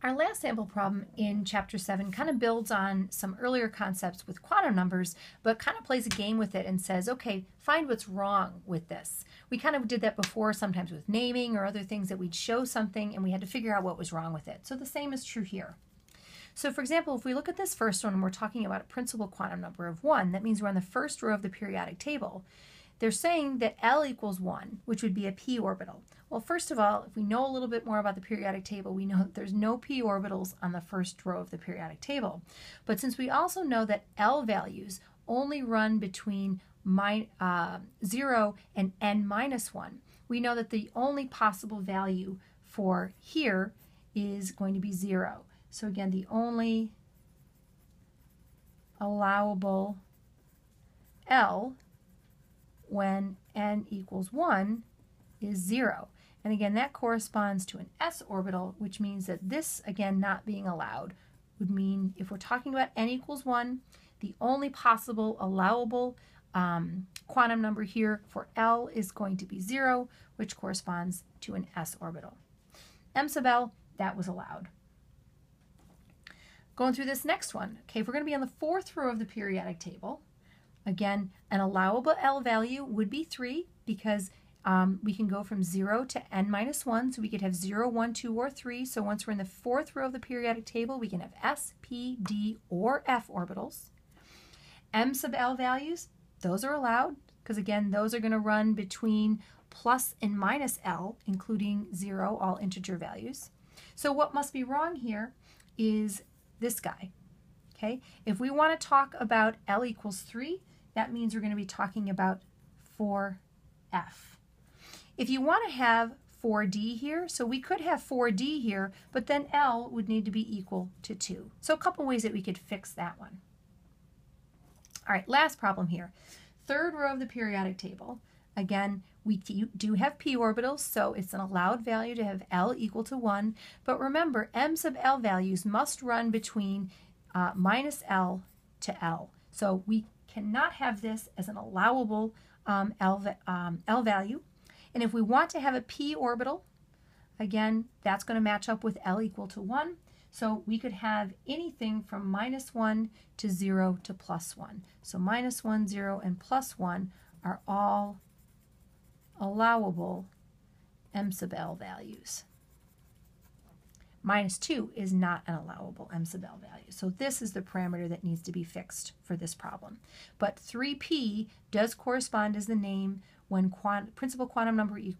Our last sample problem in Chapter 7 kind of builds on some earlier concepts with quantum numbers, but kind of plays a game with it and says, okay, find what's wrong with this. We kind of did that before, sometimes with naming or other things that we'd show something and we had to figure out what was wrong with it. So the same is true here. So for example, if we look at this first one and we're talking about a principal quantum number of 1, that means we're on the first row of the periodic table. They're saying that L equals 1, which would be a p orbital. Well, first of all, if we know a little bit more about the periodic table, we know that there's no p orbitals on the first row of the periodic table. But since we also know that L values only run between 0 and n minus 1, we know that the only possible value for here is going to be 0. So again, the only allowable L when n equals 1 is 0. And again, that corresponds to an s orbital, which means that this, again, not being allowed, would mean if we're talking about n equals 1, the only possible allowable quantum number here for L is going to be 0, which corresponds to an s orbital. M sub L, that was allowed. Going through this next one, okay, if we're going to be on the fourth row of the periodic table, again, an allowable L value would be 3 because we can go from 0 to n minus 1, so we could have 0, 1, 2, or 3. So once we're in the fourth row of the periodic table, we can have s, p, d, or f orbitals. M sub L values, those are allowed because, again, those are going to run between plus and minus L, including 0, all integer values. So what must be wrong here is this guy. Okay, if we want to talk about L equals 3, that means we're going to be talking about 4f. If you want to have 4d here, so we could have 4d here, but then L would need to be equal to 2. So a couple ways that we could fix that one. All right, last problem here. Third row of the periodic table. Again, we do have p orbitals, so it's an allowed value to have L equal to 1. But remember, M sub L values must run between minus L to L. So we cannot have this as an allowable L value. And if we want to have a p orbital, again, that's going to match up with L equal to 1. So we could have anything from minus 1 to 0 to plus 1. So minus 1, 0, and plus 1 are all allowable M sub L values. Minus 2 is not an allowable M sub L value. So this is the parameter that needs to be fixed for this problem. But 3p does correspond as the name when principal quantum number is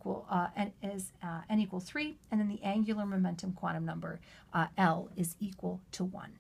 n equals 3, and then the angular momentum quantum number L is equal to 1.